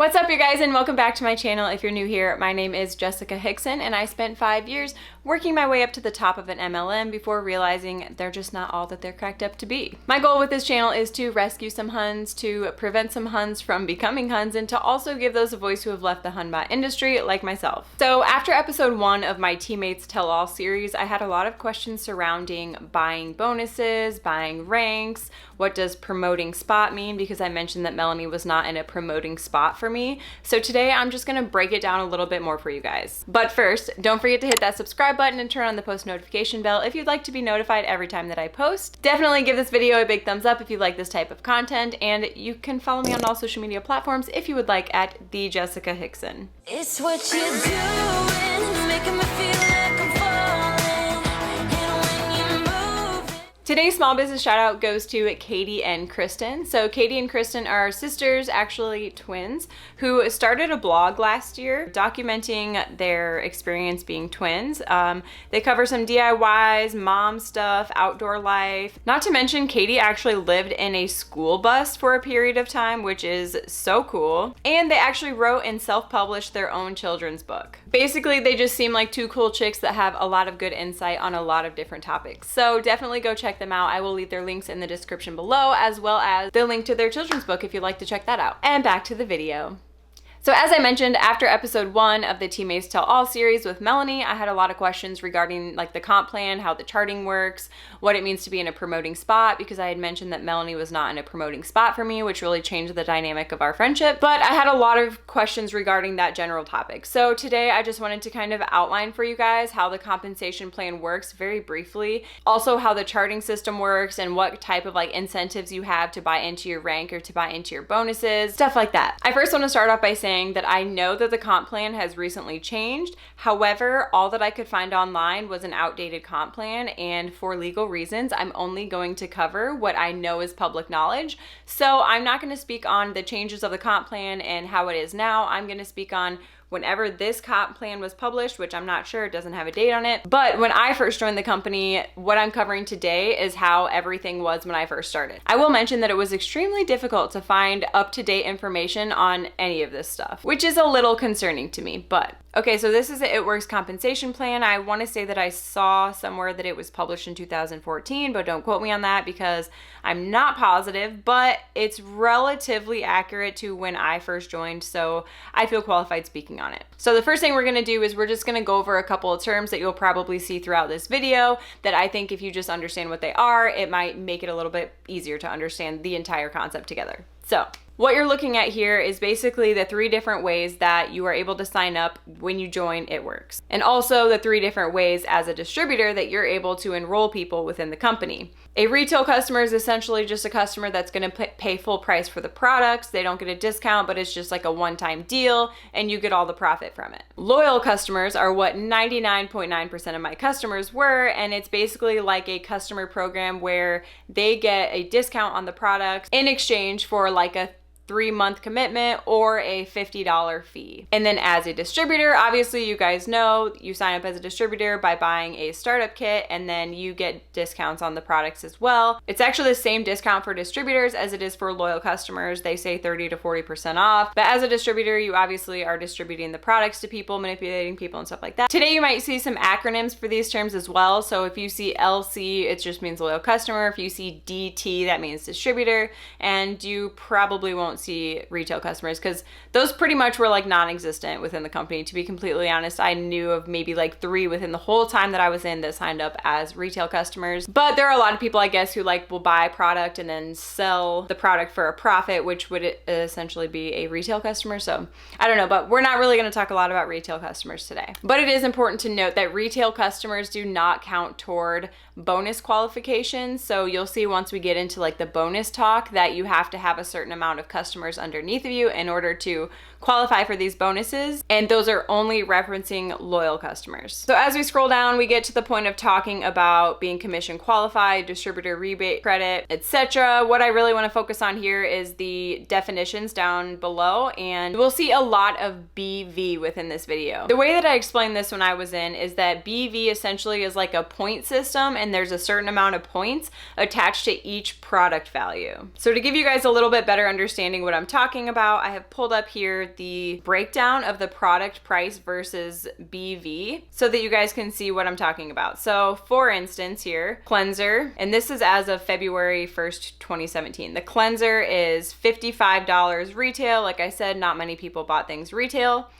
What's up, you guys, and welcome back to my channel. If you're new here, my name is Jessica Hickson, and I spent 5 years working my way up to the top of an MLM before realizing they're just not all that they're cracked up to be. My goal with this channel is to rescue some Huns, to prevent some Huns from becoming Huns, and to also give those a voice who have left the Hunbot industry, like myself. So after episode 1 of my Teammates Tell All series, I had a lot of questions surrounding buying bonuses, buying ranks, what does promoting spot mean, because I mentioned that Melanie was not in a promoting spot for me. So today I'm just gonna break it down a little bit more for you guys. But first, don't forget to hit that subscribe button and turn on the post notification bell if you'd like to be notified every time that I post. Definitely give this video a big thumbs up if you like this type of content, and you can follow me on all social media platforms if you would like at the Jessica Hickson. It's what you're doing, it's making me feel like I'm falling, and when you move. Today's small business shout out goes to Katie and Kristen. So Katie and Kristen are sisters, actually twins, who started a blog last year documenting their experience being twins. They cover some DIYs, mom stuff, outdoor life. Not to mention, Katie actually lived in a school bus for a period of time, which is so cool. And they actually wrote and self-published their own children's book. Basically, they just seem like two cool chicks that have a lot of good insight on a lot of different topics. So definitely go check them out. I will leave their links in the description below, as well as the link to their children's book if you'd like to check that out. And back to the video. So as I mentioned, after episode 1 of the Teammates Tell All series with Melanie, I had a lot of questions regarding like the comp plan, how the charting works, what it means to be in a promoting spot, because I had mentioned that Melanie was not in a promoting spot for me, which really changed the dynamic of our friendship. But I had a lot of questions regarding that general topic. So today I just wanted to kind of outline for you guys how the compensation plan works very briefly. Also how the charting system works and what type of like incentives you have to buy into your rank or to buy into your bonuses, stuff like that. I first want to start off by saying that I know that the comp plan has recently changed. However, all that I could find online was an outdated comp plan, and for legal reasons, I'm only going to cover what I know is public knowledge. So I'm not going to speak on the changes of the comp plan and how it is now. I'm going to speak on whenever this comp plan was published, which I'm not sure, it doesn't have a date on it. But when I first joined the company, what I'm covering today is how everything was when I first started. I will mention that it was extremely difficult to find up-to-date information on any of this stuff, which is a little concerning to me, but okay, so this is the It Works compensation plan. I want to say that I saw somewhere that it was published in 2014, but don't quote me on that because I'm not positive, but it's relatively accurate to when I first joined, so I feel qualified speaking on it. So the first thing we're going to do is we're just going to go over a couple of terms that you'll probably see throughout this video that I think if you just understand what they are, it might make it a little bit easier to understand the entire concept together. So what you're looking at here is basically the 3 different ways that you are able to sign up when you join It Works. And also the 3 different ways as a distributor that you're able to enroll people within the company. A retail customer is essentially just a customer that's going to pay full price for the products. They don't get a discount, but it's just like a one-time deal and you get all the profit from it. Loyal customers are what 99.9% of my customers were, and it's basically like a customer program where they get a discount on the products in exchange for like a 3-month commitment or a $50 fee. And then as a distributor, obviously you guys know you sign up as a distributor by buying a startup kit, and then you get discounts on the products as well. It's actually the same discount for distributors as it is for loyal customers. They say 30 to 40% off, but as a distributor, you obviously are distributing the products to people, manipulating people and stuff like that. Today you might see some acronyms for these terms as well. So if you see LC, it just means loyal customer. If you see DT, that means distributor, and you probably won't see retail customers because those pretty much were like non-existent within the company. To be completely honest, I knew of maybe like 3 within the whole time that I was in that signed up as retail customers. But there are a lot of people, I guess, who like will buy product and then sell the product for a profit, which would essentially be a retail customer. So I don't know, but we're not really going to talk a lot about retail customers today. But it is important to note that retail customers do not count toward bonus qualifications. So you'll see once we get into like the bonus talk that you have to have a certain amount of customers underneath of you in order to qualify for these bonuses, and those are only referencing loyal customers. So as we scroll down, we get to the point of talking about being commission qualified, distributor rebate credit, etc. What I really want to focus on here is the definitions down below, and we'll see a lot of BV within this video. The way that I explained this when I was in is that BV essentially is like a point system, and there's a certain amount of points attached to each product value. So to give you guys a little bit better understanding understanding what I'm talking about, I have pulled up here the breakdown of the product price versus BV so that you guys can see what I'm talking about. So for instance here, cleanser, and this is as of February 1st, 2017. The cleanser is $55 retail. Like I said, not many people bought things retail.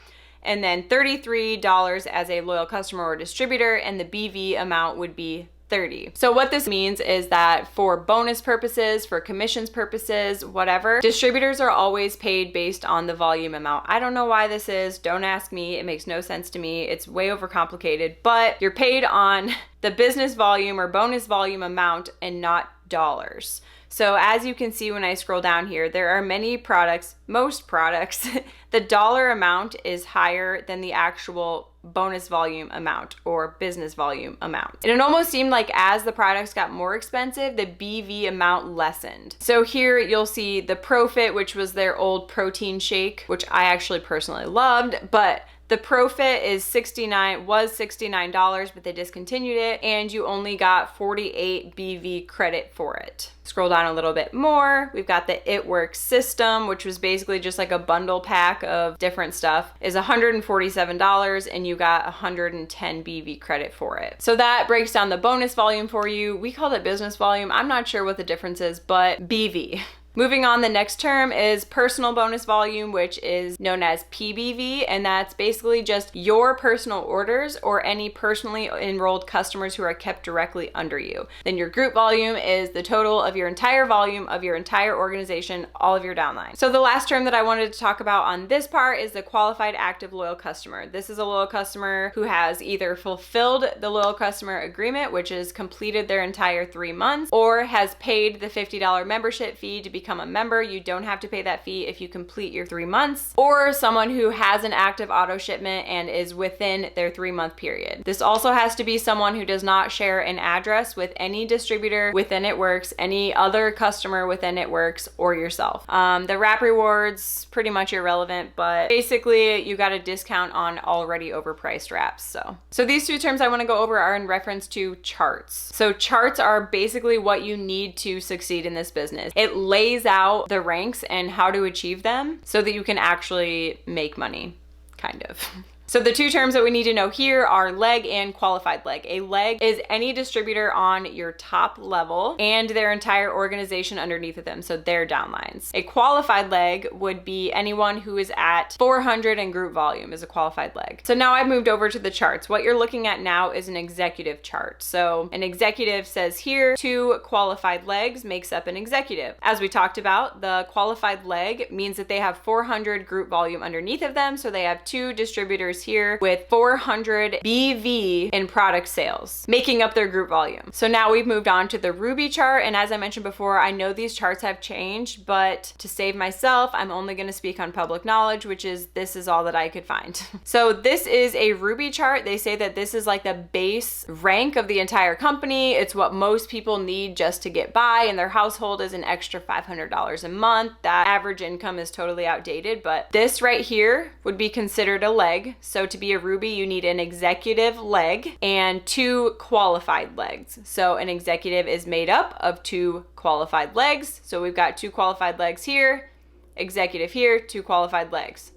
And then $33 as a loyal customer or distributor, and the BV amount would be $30. So what this means is that for bonus purposes, for commissions purposes, whatever, distributors are always paid based on the volume amount. I don't know why this is. Don't ask me. It makes no sense to me. It's way overcomplicated, but you're paid on the business volume or bonus volume amount and not dollars. So as you can see when I scroll down here, there are many products, most products, the dollar amount is higher than the actual bonus volume amount or business volume amount. And it almost seemed like as the products got more expensive, the BV amount lessened. So here you'll see the Profit, which was their old protein shake, which I actually personally loved, but the Profit was $69, but they discontinued it, and you only got 48 BV credit for it. Scroll down a little bit more. We've got the It Works system, which was basically just like a bundle pack of different stuff, is $147, and you got 110 BV credit for it. So that breaks down the bonus volume for you. We called it business volume. I'm not sure what the difference is, but BV. Moving on, the next term is personal bonus volume, which is known as PBV, and that's basically just your personal orders or any personally enrolled customers who are kept directly under you. Then your group volume is the total of your entire volume of your entire organization, all of your downline. So the last term that I wanted to talk about on this part is the qualified active loyal customer. This is a loyal customer who has either fulfilled the loyal customer agreement, which is completed their entire 3 months, or has paid the $50 membership fee to become a member. You don't have to pay that fee if you complete your 3 months, or someone who has an active auto shipment and is within their 3-month period. This also has to be someone who does not share an address with any distributor within It Works, any other customer within It Works, or yourself. The wrap rewards, pretty much irrelevant, but basically you got a discount on already overpriced wraps. So these two terms I want to go over are in reference to charts. So charts are basically what you need to succeed in this business. It lays out the ranks and how to achieve them so that you can actually make money, kind of. So the two terms that we need to know here are leg and qualified leg. A leg is any distributor on your top level and their entire organization underneath of them, so their downlines. A qualified leg would be anyone who is at 400 in group volume is a qualified leg. So now I've moved over to the charts. What you're looking at now is an executive chart. So an executive says here 2 qualified legs makes up an executive. As we talked about, the qualified leg means that they have 400 group volume underneath of them, so they have 2 distributors here with 400 BV in product sales, making up their group volume. So now we've moved on to the Ruby chart, and as I mentioned before, I know these charts have changed, but to save myself, I'm only going to speak on public knowledge, which is this is all that I could find. So this is a Ruby chart. They say that this is like the base rank of the entire company. It's what most people need just to get by, and their household is an extra $500 a month. That average income is totally outdated, but this right here would be considered a leg. So to be a Ruby, you need an executive leg and 2 qualified legs. So an executive is made up of 2 qualified legs. So we've got 2 qualified legs here, executive here, 2 qualified legs.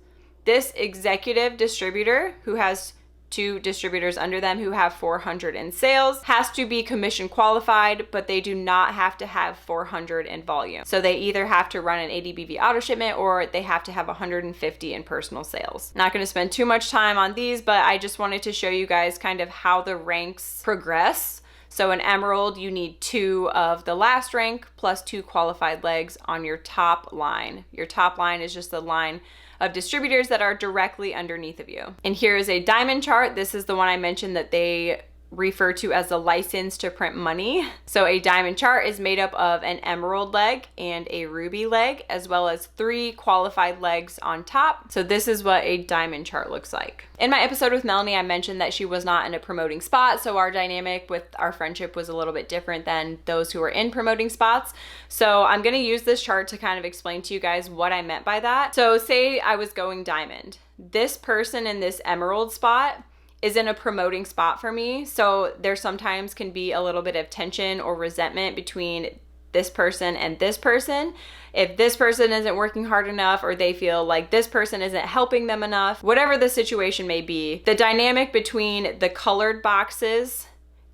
This executive distributor who has 2 distributors under them who have 400 in sales has to be commission qualified, but they do not have to have 400 in volume. So they either have to run an 80 BV auto shipment or they have to have 150 in personal sales. Not going to spend too much time on these, but I just wanted to show you guys kind of how the ranks progress. So in Emerald, you need 2 of the last rank plus 2 qualified legs on your top line. Your top line is just the line of distributors that are directly underneath of you. And here is a diamond chart. This is the one I mentioned that they refer to as the license to print money. So a diamond chart is made up of an emerald leg and a ruby leg, as well as 3 qualified legs on top. So this is what a diamond chart looks like. In my episode with Melanie, I mentioned that she was not in a promoting spot, so our dynamic with our friendship was a little bit different than those who were in promoting spots. So I'm going to use this chart to kind of explain to you guys what I meant by that. So say I was going diamond. This person in this emerald spot is in a promoting spot for me. So there sometimes can be a little bit of tension or resentment between this person and this person. If this person isn't working hard enough, or they feel like this person isn't helping them enough, whatever the situation may be, the dynamic between the colored boxes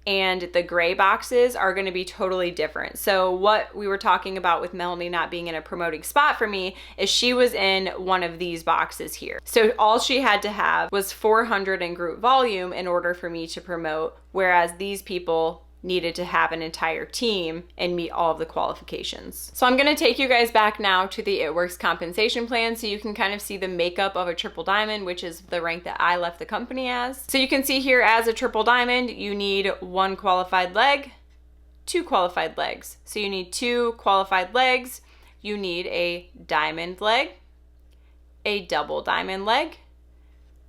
and the gray boxes are going to be totally different. So what we were talking about with Melanie not being in a promoting spot for me is she was in one of these boxes here. So all she had to have was 400 in group volume in order for me to promote, whereas these people needed to have an entire team and meet all of the qualifications. So I'm gonna take you guys back now to the It Works compensation plan so you can kind of see the makeup of a triple diamond, which is the rank that I left the company as. So you can see here, as a triple diamond, you need 1 qualified leg, 2 qualified legs. So you need 2 qualified legs, you need a diamond leg, a double diamond leg,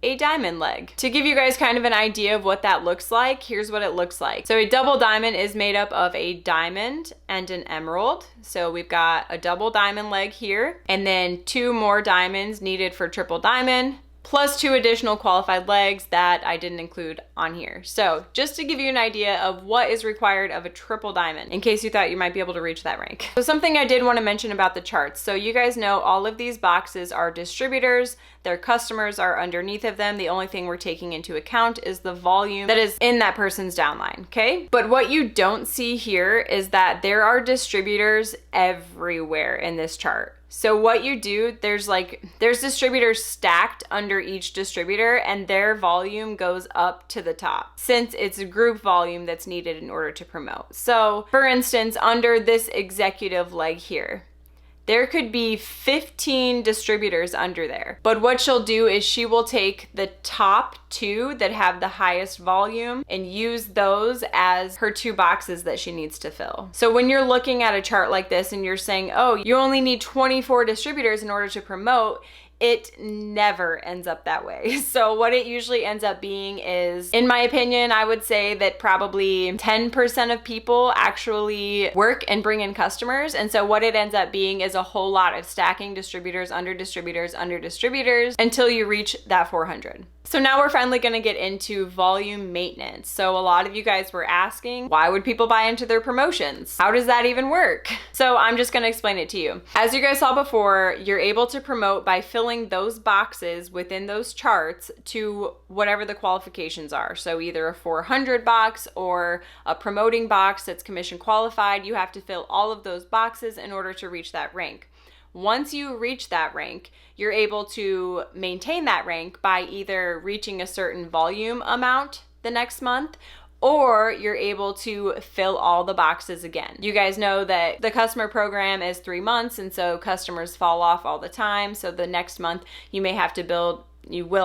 a diamond leg. To give you guys kind of an idea of what that looks like, here's what it looks like. So a double diamond is made up of a diamond and an emerald. So we've got a double diamond leg here, and then 2 more diamonds needed for triple diamond, plus 2 additional qualified legs that I didn't include on here. So just to give you an idea of what is required of a triple diamond, in case you thought you might be able to reach that rank. So something I did want to mention about the charts. So you guys know all of these boxes are distributors. Their customers are underneath of them. The only thing we're taking into account is the volume that is in that person's downline, okay? But what you don't see here is that there are distributors everywhere in this chart. So what you do, there's distributors stacked under each distributor, and their volume goes up to the top since it's a group volume that's needed in order to promote. So for instance, under this executive leg here, there could be 15 distributors under there. But what she'll do is she will take the top 2 that have the highest volume and use those as her 2 boxes that she needs to fill. So when you're looking at a chart like this and you're saying, oh, you only need 24 distributors in order to promote, it never ends up that way. So what it usually ends up being is, in my opinion, I would say that probably 10% of people actually work and bring in customers. And so what it ends up being is a whole lot of stacking distributors under distributors under distributors until you reach that 400. So now we're finally going to get into volume maintenance. So a lot of you guys were asking, why would people buy into their promotions? How does that even work? So I'm just going to explain it to you. As you guys saw before, you're able to promote by filling those boxes within those charts to whatever the qualifications are. So either a 400 box or a promoting box that's commission qualified. You have to fill all of those boxes in order to reach that rank. Once you reach that rank, you're able to maintain that rank by either reaching a certain volume amount the next month, or you're able to fill all the boxes again. You guys know that the customer program is 3 months, and so customers fall off all the time. So the next month you will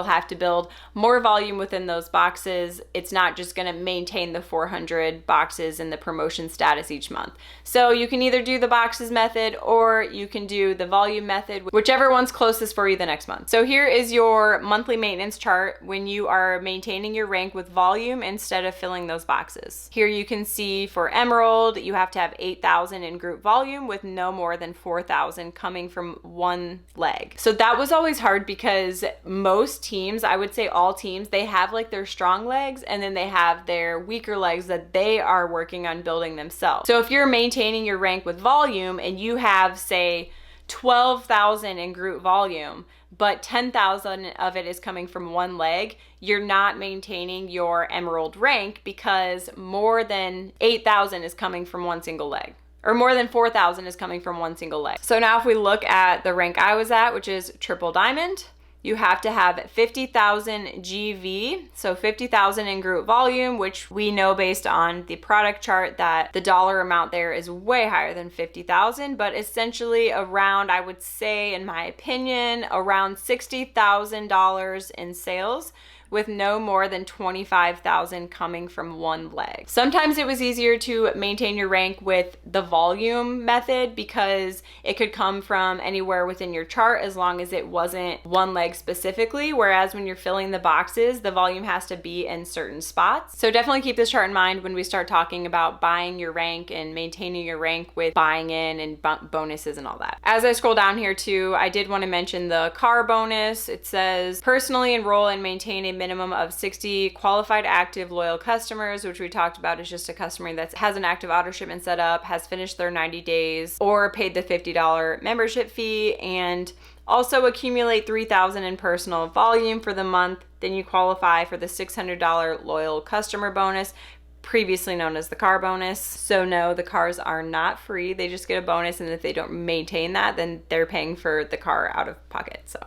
have to build more volume within those boxes. It's not just going to maintain the 400 boxes in the promotion status each month. So you can either do the boxes method or you can do the volume method, whichever one's closest for you the next month. So here is your monthly maintenance chart when you are maintaining your rank with volume instead of filling those boxes. Here you can see for Emerald, you have to have 8,000 in group volume with no more than 4,000 coming from one leg. So that was always hard because most teams, I would say all teams, they have like their strong legs and then they have their weaker legs that they are working on building themselves. So if you're maintaining your rank with volume and you have, say, 12,000 in group volume, but 10,000 of it is coming from one leg, you're not maintaining your Emerald rank because more than 8,000 is coming from one single leg. Or more than 4,000 is coming from one single leg. So now if we look at the rank I was at, which is triple diamond, you have to have 50,000 GV, so 50,000 in group volume, which we know based on the product chart that the dollar amount there is way higher than 50,000, but essentially around, I would say, in my opinion, around $60,000 in sales, with no more than 25,000 coming from one leg. Sometimes it was easier to maintain your rank with the volume method because it could come from anywhere within your chart as long as it wasn't one leg specifically, whereas when you're filling the boxes, the volume has to be in certain spots. So definitely keep this chart in mind when we start talking about buying your rank and maintaining your rank with buying in and bonuses and all that. As I scroll down here too, I did want to mention the car bonus. It says, personally enroll and maintain a minimum of 60 qualified active loyal customers, which we talked about is just a customer that has an active auto shipment set up, has finished their 90 days, or paid the $50 membership fee, and also accumulate 3,000 in personal volume for the month. Then you qualify for the $600 loyal customer bonus, previously known as the car bonus. So no, the cars are not free. They just get a bonus, and if they don't maintain that, then they're paying for the car out of pocket. So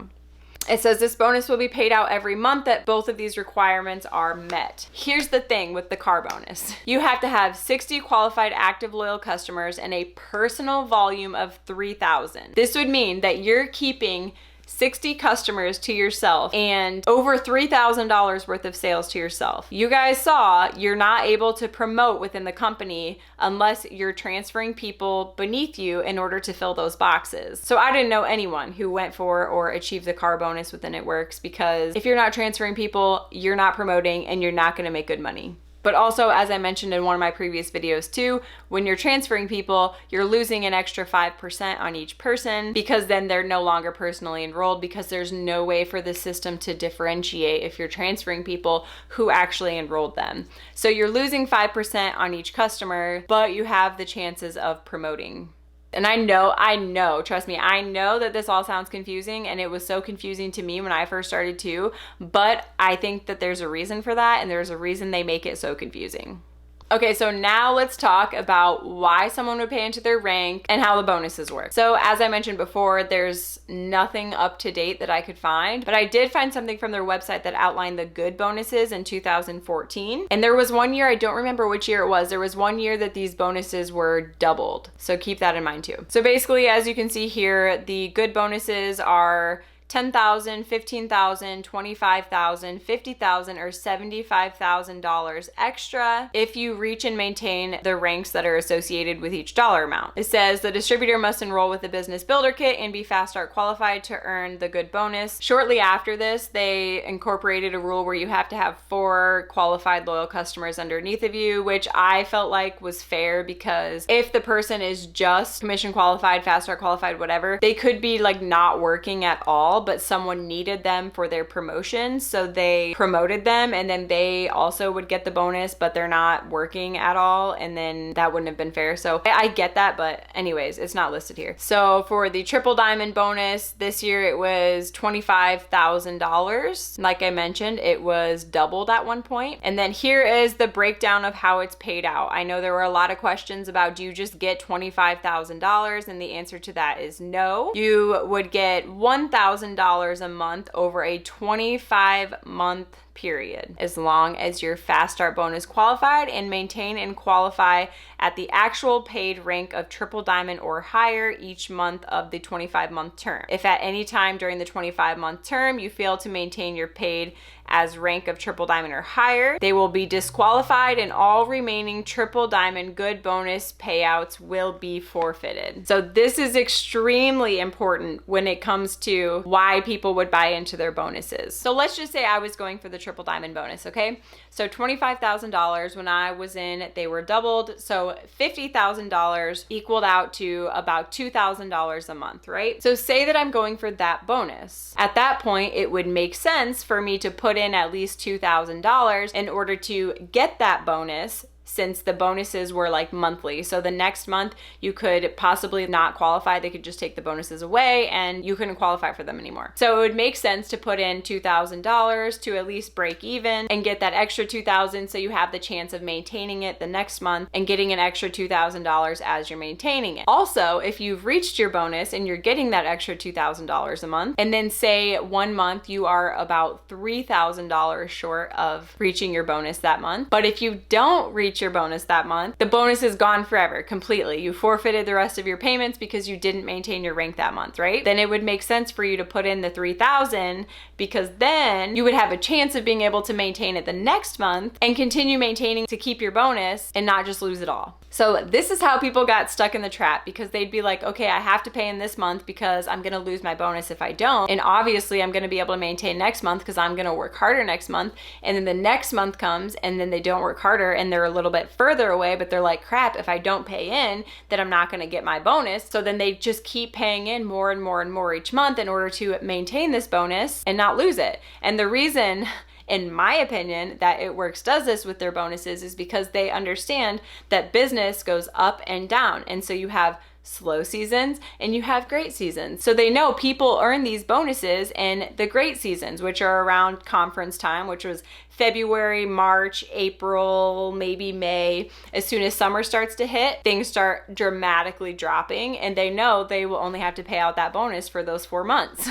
it says this bonus will be paid out every month that both of these requirements are met. Here's the thing with the car bonus. You have to have 60 qualified active loyal customers and a personal volume of 3,000. This would mean that you're keeping 60 customers to yourself and over $3,000 worth of sales to yourself. You guys saw you're not able to promote within the company unless you're transferring people beneath you in order to fill those boxes. So I didn't know anyone who went for or achieved the car bonus within It Works, because if you're not transferring people, you're not promoting and you're not going to make good money. But also, as I mentioned in one of my previous videos too, when you're transferring people, you're losing an extra 5% on each person, because then they're no longer personally enrolled, because there's no way for the system to differentiate if you're transferring people who actually enrolled them. So you're losing 5% on each customer, but you have the chances of promoting. And I know, trust me, I know that this all sounds confusing, and it was so confusing to me when I first started too, but I think that there's a reason for that, and there's a reason they make it so confusing. Okay, so now let's talk about why someone would pay into their rank and how the bonuses work. So as I mentioned before, there's nothing up to date that I could find, but I did find something from their website that outlined the good bonuses in 2014. And there was one year, I don't remember which year it was, there was one year that these bonuses were doubled. So keep that in mind too. So basically, as you can see here, the good bonuses are $10,000, $15,000, $25,000, $50,000, or $75,000 extra if you reach and maintain the ranks that are associated with each dollar amount. It says the distributor must enroll with the Business Builder Kit and be Fast Start qualified to earn the good bonus. Shortly after this, they incorporated a rule where you have to have 4 qualified loyal customers underneath of you, which I felt like was fair, because if the person is just commission qualified, Fast Start qualified, whatever, they could be like not working at all, but someone needed them for their promotion, so they promoted them, and then they also would get the bonus, but they're not working at all, and then that wouldn't have been fair. So I get that, but anyways, it's not listed here. So for the triple diamond bonus this year, it was $25,000. Like I mentioned, it was doubled at one point. And then here is the breakdown of how it's paid out. I know there were a lot of questions about, do you just get $25,000? And the answer to that is no. You would get $1,000 a month over a 25-month period, as long as you're Fast Start bonus qualified and maintain and qualify at the actual paid rank of triple diamond or higher each month of the 25-month term. If at any time during the 25-month term you fail to maintain your paid as rank of triple diamond or higher, they will be disqualified, and all remaining triple diamond good bonus payouts will be forfeited. So this is extremely important when it comes to why people would buy into their bonuses. So let's just say I was going for the triple diamond bonus, okay? So $25,000 when I was in, they were doubled. So $50,000 equaled out to about $2,000 a month, right? So say that I'm going for that bonus. At that point, it would make sense for me to put in at least $2,000 in order to get that bonus, since the bonuses were like monthly. So the next month you could possibly not qualify. They could just take the bonuses away and you couldn't qualify for them anymore. So it would make sense to put in $2,000 to at least break even and get that extra $2,000, so you have the chance of maintaining it the next month and getting an extra $2,000 as you're maintaining it. Also, if you've reached your bonus and you're getting that extra $2,000 a month, and then say one month you are about $3,000 short of reaching your bonus that month, but if you don't reach your bonus that month, the bonus is gone forever, completely. You forfeited the rest of your payments because you didn't maintain your rank that month, right? Then it would make sense for you to put in the $3,000, because then you would have a chance of being able to maintain it the next month and continue maintaining to keep your bonus and not just lose it all. So this is how people got stuck in the trap, because they'd be like, okay, I have to pay in this month because I'm going to lose my bonus if I don't. And obviously I'm going to be able to maintain next month because I'm going to work harder next month. And then the next month comes and then they don't work harder and they're a little bit further away, but they're like, crap, if I don't pay in, then I'm not going to get my bonus. So then they just keep paying in more and more and more each month in order to maintain this bonus and not lose it. And the reason in my opinion, that It Works does this with their bonuses is because they understand that business goes up and down. And so you have slow seasons and you have great seasons. So they know people earn these bonuses in the great seasons, which are around conference time, which was February, March, April, maybe May. As soon as summer starts to hit, things start dramatically dropping, and they know they will only have to pay out that bonus for those 4 months.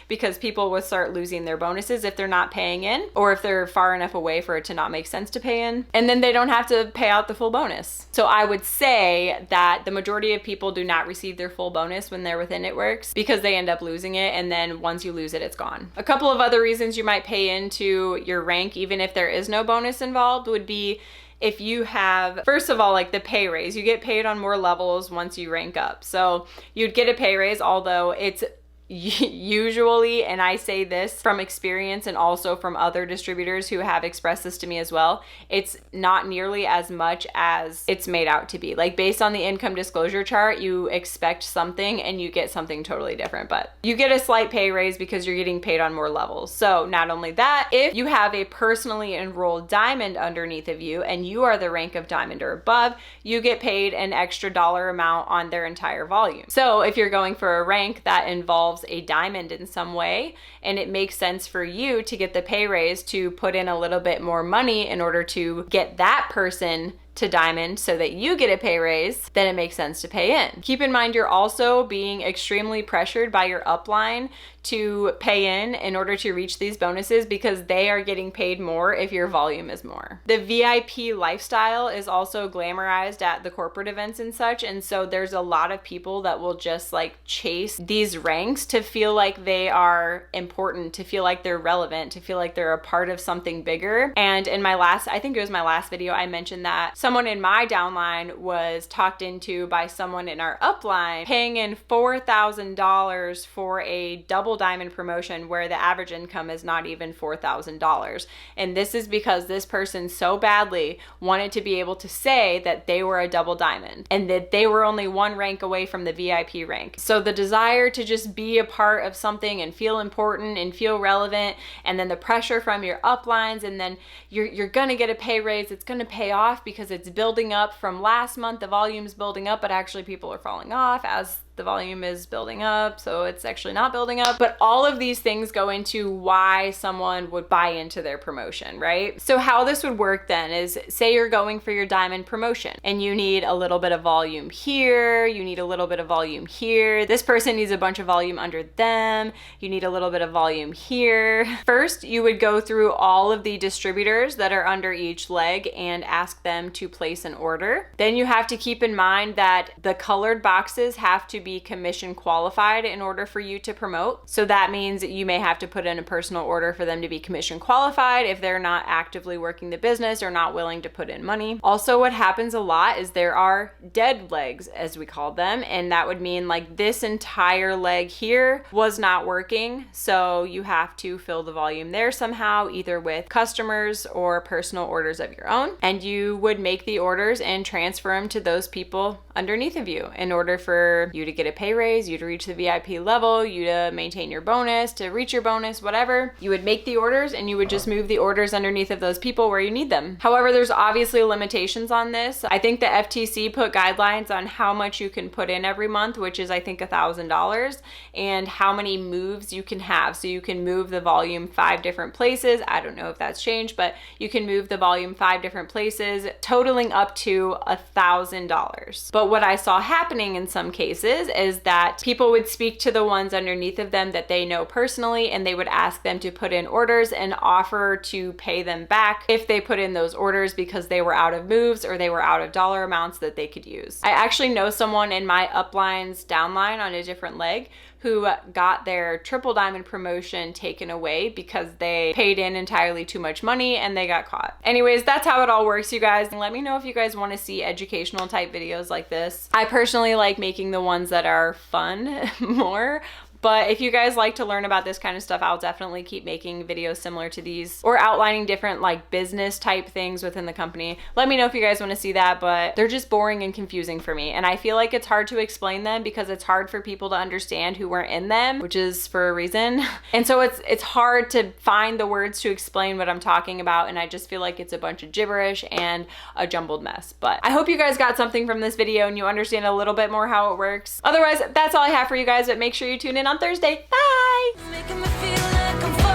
Because people will start losing their bonuses if they're not paying in, or if they're far enough away for it to not make sense to pay in, and then they don't have to pay out the full bonus. So I would say that the majority of people do not receive their full bonus when they're within It Works because they end up losing it, and then once you lose it, it's gone. A couple of other reasons you might pay into your rank even if there is no bonus involved would be if you have, first of all, like the pay raise. You get paid on more levels once you rank up. So you'd get a pay raise, although it's usually, and I say this from experience and also from other distributors who have expressed this to me as well, it's not nearly as much as it's made out to be. Like based on the income disclosure chart, you expect something and you get something totally different, but you get a slight pay raise because you're getting paid on more levels. So not only that, if you have a personally enrolled diamond underneath of you and you are the rank of diamond or above, you get paid an extra dollar amount on their entire volume. So if you're going for a rank that involves a diamond in some way, and it makes sense for you to get the pay raise to put in a little bit more money in order to get that person to diamond so that you get a pay raise, then it makes sense to pay in. Keep in mind you're also being extremely pressured by your upline to pay in order to reach these bonuses because they are getting paid more if your volume is more. The VIP lifestyle is also glamorized at the corporate events and such, and so there's a lot of people that will just like chase these ranks to feel like they are important, to feel like they're relevant, to feel like they're a part of something bigger. And in my last, I think it was my last video, I mentioned that someone in my downline was talked into by someone in our upline paying in $4,000 for a double diamond promotion where the average income is not even $4,000. And this is because this person so badly wanted to be able to say that they were a double diamond and that they were only one rank away from the VIP rank. So the desire to just be a part of something and feel important and feel relevant, and then the pressure from your uplines, and then you're gonna get a pay raise, it's gonna pay off because it's building up from last month, the volume's building up, but actually people are falling off as the volume is building up, so it's actually not building up. But all of these things go into why someone would buy into their promotion, right? So how this would work then is, say you're going for your diamond promotion and you need a little bit of volume here, you need a little bit of volume here, this person needs a bunch of volume under them, you need a little bit of volume here. First, you would go through all of the distributors that are under each leg and ask them to place an order. Then you have to keep in mind that the colored boxes have to be commission qualified in order for you to promote. So that means you may have to put in a personal order for them to be commission qualified if they're not actively working the business or not willing to put in money. Also, what happens a lot is there are dead legs, as we call them, and that would mean like this entire leg here was not working, so you have to fill the volume there somehow, either with customers or personal orders of your own, and you would make the orders and transfer them to those people underneath of you in order for you to get a pay raise, you to reach the VIP level, you to maintain your bonus, to reach your bonus, whatever. You would make the orders and you would just move the orders underneath of those people where you need them. However, there's obviously limitations on this. I think the FTC put guidelines on how much you can put in every month, which is I think $1,000, and how many moves you can have. So you can move the volume 5 different places. I don't know if that's changed, but you can move the volume 5 different places, totaling up to $1,000. But what I saw happening in some cases is that people would speak to the ones underneath of them that they know personally, and they would ask them to put in orders and offer to pay them back if they put in those orders because they were out of moves or they were out of dollar amounts that they could use. I actually know someone in my upline's downline on a different leg who got their triple diamond promotion taken away because they paid in entirely too much money and they got caught. Anyways, that's how it all works, you guys. Let me know if you guys want to see educational type videos like this. I personally like making the ones that are fun more, But if you guys like to learn about this kind of stuff, I'll definitely keep making videos similar to these or outlining different like business type things within the company. Let me know if you guys want to see that, but they're just boring and confusing for me. And I feel like it's hard to explain them because it's hard for people to understand who weren't in them, which is for a reason. And so it's hard to find the words to explain what I'm talking about. And I just feel like it's a bunch of gibberish and a jumbled mess. But I hope you guys got something from this video and you understand a little bit more how it works. Otherwise, that's all I have for you guys, but make sure you tune in on Thursday. Bye! Making me feel like I'm